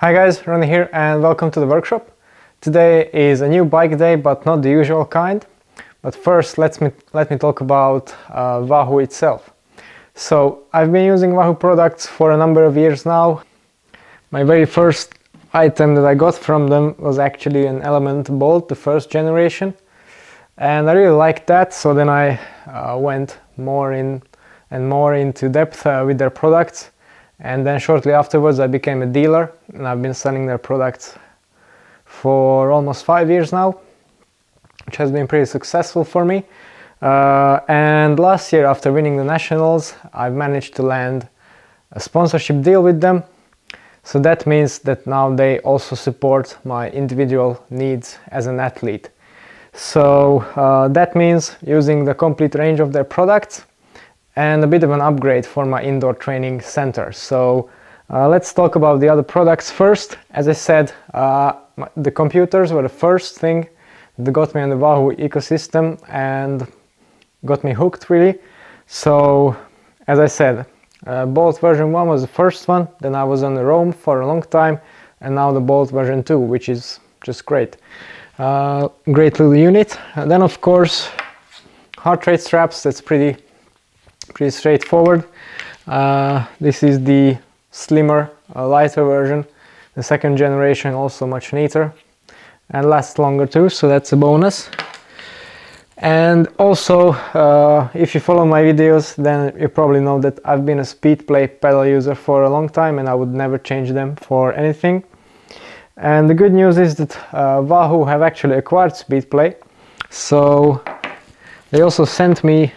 Hi guys, Ronnie here and welcome to the workshop. Today is a new bike day, but not the usual kind. But first let me talk about Wahoo itself. So I've been using Wahoo products for a number of years now. My very first item that I got from them was actually an Element bolt, the first generation. And I really liked that, so then I went more into depth with their products. And then shortly afterwards I became a dealer, and I've been selling their products for almost 5 years now, which has been pretty successful for me. And last year, after winning the nationals, I've managed to land a sponsorship deal with them. So that means that now they also support my individual needs as an athlete. So that means using the complete range of their products and a bit of an upgrade for my indoor training center. So let's talk about the other products first. As I said, the computers were the first thing that got me on the Wahoo ecosystem and got me hooked really. So as I said, Bolt version 1 was the first one, then I was on the Roam for a long time, and now the Bolt version 2, which is just great. Great little unit. And then of course heart rate straps, that's pretty straightforward. This is the slimmer, lighter version. The second generation, also much neater and lasts longer too, so that's a bonus. And also, if you follow my videos, then you probably know that I've been a Speedplay pedal user for a long time, and I would never change them for anything. And the good news is that Wahoo have actually acquired Speedplay, so they also sent me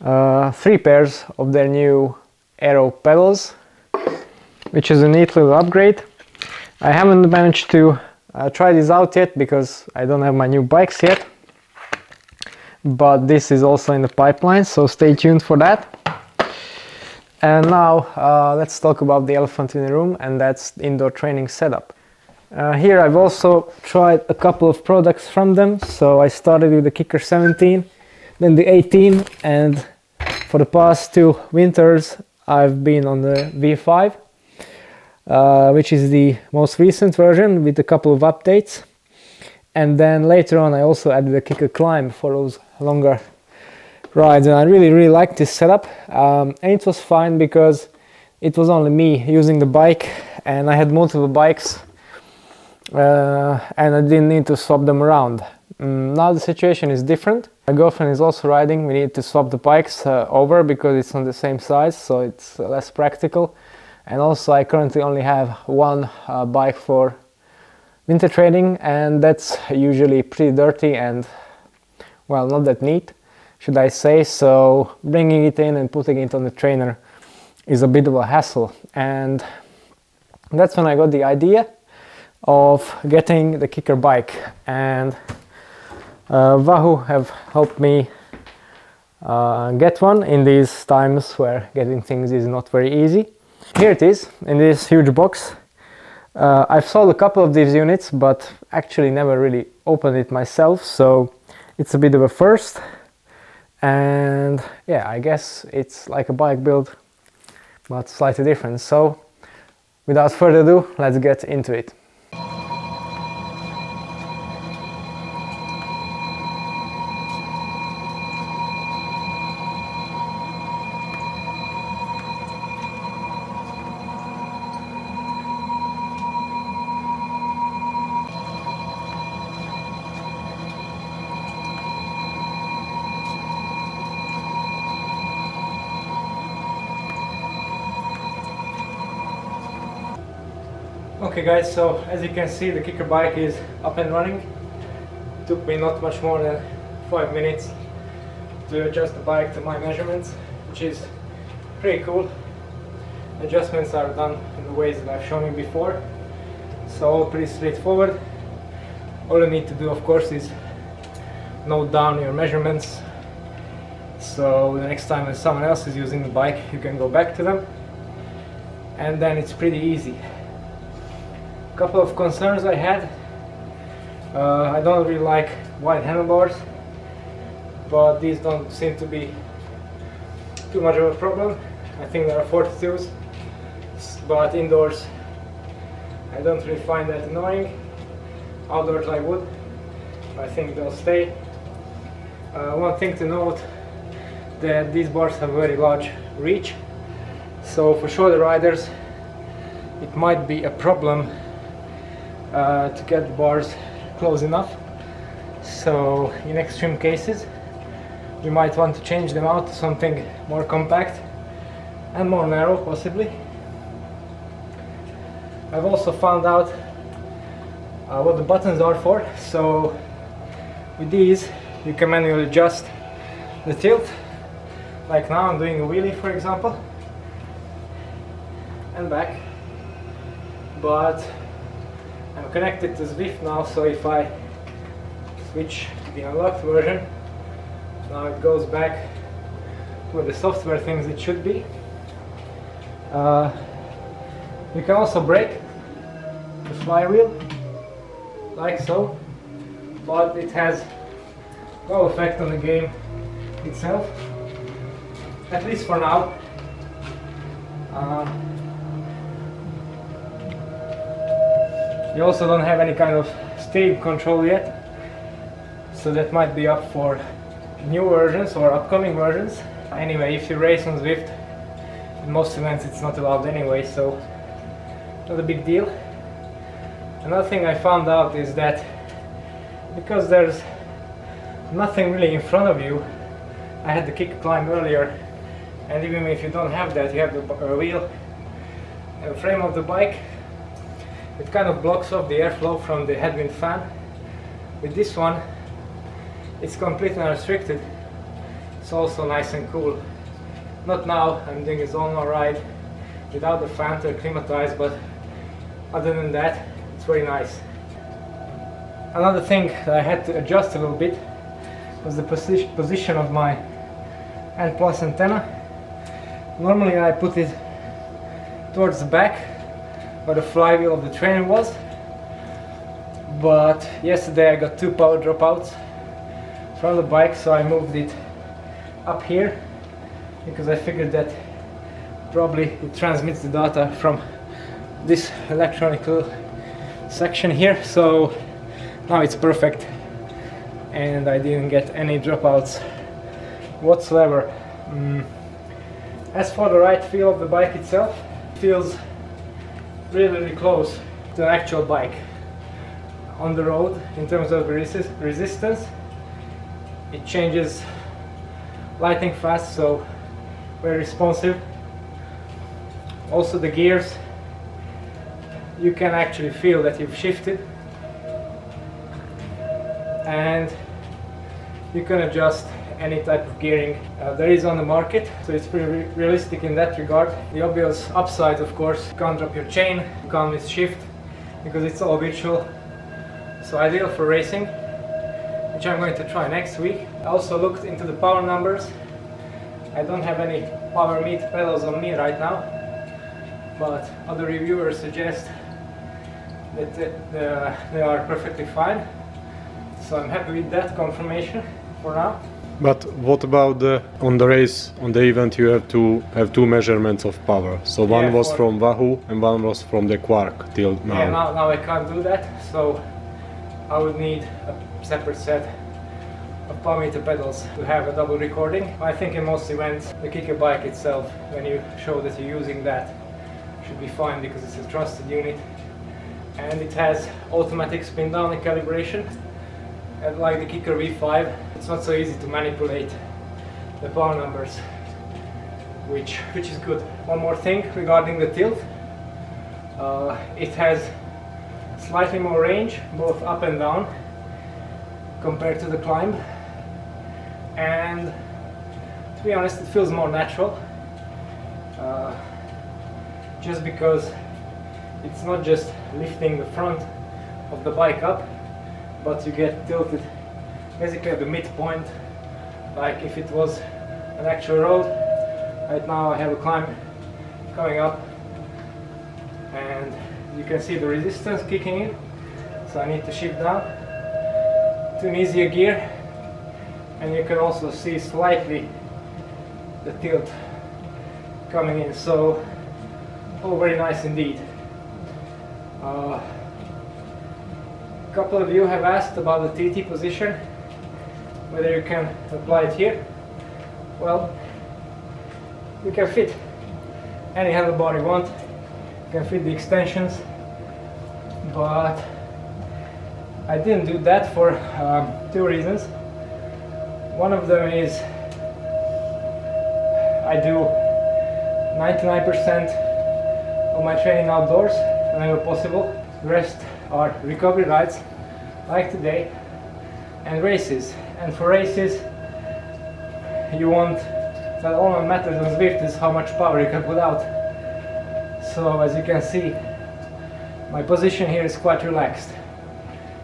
3 pairs of their new Aero Pedals, which is a neat little upgrade. I haven't managed to try these out yet because I don't have my new bikes yet, but this is also in the pipeline, so stay tuned for that. And now let's talk about the elephant in the room, and that's the indoor training setup. Here I've also tried a couple of products from them. So I started with the Kickr 17, then the 18, and for the past 2 winters I've been on the V5, which is the most recent version with a couple of updates. And then later on I also added the Kickr Climb for those longer rides, and I really liked this setup. And it was fine because it was only me using the bike, and I had multiple bikes and I didn't need to swap them around. Now the situation is different. My girlfriend is also riding. We need to swap the bikes over because it's on the same size, so it's less practical. And also I currently only have one bike for winter training, and that's usually pretty dirty and, well, not that neat, should I say. So bringing it in and putting it on the trainer is a bit of a hassle, and that's when I got the idea of getting the Kickr bike. And Wahoo have helped me get one in these times where getting things is not very easy. Here it is in this huge box. I've sold a couple of these units, but actually never really opened it myself, so it's a bit of a first. And yeah, I guess it's like a bike build, but slightly different. So without further ado, let's get into it. Okay guys, so as you can see, the Kickr bike is up and running. It took me not much more than 5 minutes to adjust the bike to my measurements, which is pretty cool. Adjustments are done in the ways that I've shown you before, so all pretty straightforward. All you need to do, of course, is note down your measurements, so the next time when someone else is using the bike you can go back to them, and then it's pretty easy. Couple of concerns I had. I don't really like wide handlebars, but these don't seem to be too much of a problem. I think there are 42s, but indoors I don't really find that annoying. Outdoors I would. I think they'll stay. One thing to note, that these bars have very large reach, so for shorter riders it might be a problem to get the bars close enough. So in extreme cases you might want to change them out to something more compact and more narrow possibly. I've also found out what the buttons are for. So with these you can manually adjust the tilt, like now I'm doing a wheelie for example, and back, but I'm connected to Zwift now, so if I switch to the unlocked version, now it goes back where the software thinks it should be. You can also brake the flywheel, like so, but it has no effect on the game itself, at least for now. You also don't have any kind of steering control yet, so that might be up for new versions or upcoming versions. Anyway, if you race on Zwift, in most events it's not allowed anyway, so not a big deal. Another thing I found out is that because there's nothing really in front of you, I had the kick climb earlier, and even if you don't have that, you have the wheel and frame of the bike. It kind of blocks off the airflow from the headwind fan. With this one, it's completely unrestricted. It's also nice and cool. Not now, I'm doing a zonal ride without the fan to acclimatize, but other than that, it's very nice. Another thing that I had to adjust a little bit was the position of my N+ antenna. Normally I put it towards the back where the flywheel of the train was, but yesterday I got 2 power dropouts from the bike, so I moved it up here because I figured that probably it transmits the data from this electronic little section here, so now it's perfect and I didn't get any dropouts whatsoever. As for the ride feel of the bike itself, it feels really close to an actual bike on the road in terms of resistance. It changes lightning fast, so very responsive. Also the gears, you can actually feel that you've shifted, and you can adjust any type of gearing there is on the market, so it's pretty realistic in that regard. The obvious upside, of course, you can't drop your chain, you can't miss shift because it's all virtual, so ideal for racing, which I'm going to try next week. I also looked into the power numbers. I don't have any power meet pedals on me right now, but other reviewers suggest that they are perfectly fine, so I'm happy with that confirmation for now. But what about on the race, on the event, you have to have 2 measurements of power. So one was from Wahoo and one was from the Quark till now. Yeah, now I can't do that, so I would need a separate set of power meter pedals to have a double recording. I think in most events, the Kickr Bike itself, when you show that you're using that, should be fine because it's a trusted unit. And it has automatic spin down and calibration. And like the Kickr V5, it's not so easy to manipulate the power numbers, which is good. One more thing regarding the tilt. It has slightly more range, both up and down, compared to the climb. And to be honest, it feels more natural. Just because it's not just lifting the front of the bike up, but you get tilted basically at the midpoint, like if it was an actual road. Right now I have a climb coming up, and you can see the resistance kicking in, so I need to shift down to an easier gear, and you can also see slightly the tilt coming in, so all very nice indeed. A couple of you have asked about the TT position, whether you can apply it here. Well, you can fit any handlebar you want, you can fit the extensions, but I didn't do that for two reasons. One of them is I do 99% of my training outdoors whenever possible. The rest are recovery rides like today and races. And for races you want that all that matters on Zwift is how much power you can put out. So as you can see, my position here is quite relaxed,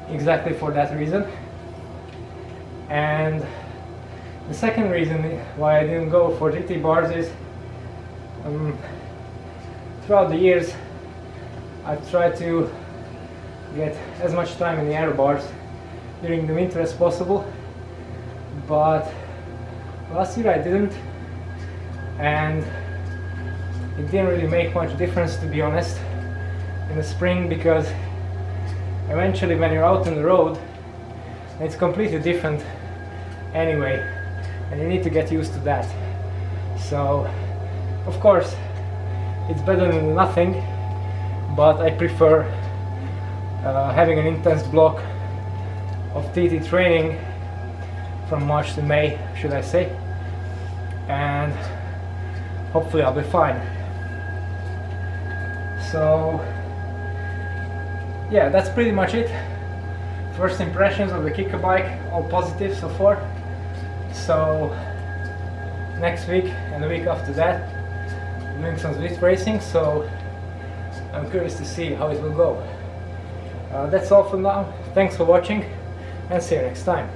exactly for that reason. And the second reason why I didn't go for TT bars is throughout the years I've tried to get as much time in the aero bars during the winter as possible, but last year I didn't, and it didn't really make much difference, to be honest, in the spring, because eventually when you're out on the road it's completely different anyway, and you need to get used to that. So of course it's better than nothing, but I prefer having an intense block of TT training from March to May, should I say, and hopefully I'll be fine. So yeah, that's pretty much it. First impressions of the Kickr Bike, all positive so far. So next week and the week after that I'm doing some Zwift racing, so I'm curious to see how it will go. That's all for now. Thanks for watching and see you next time.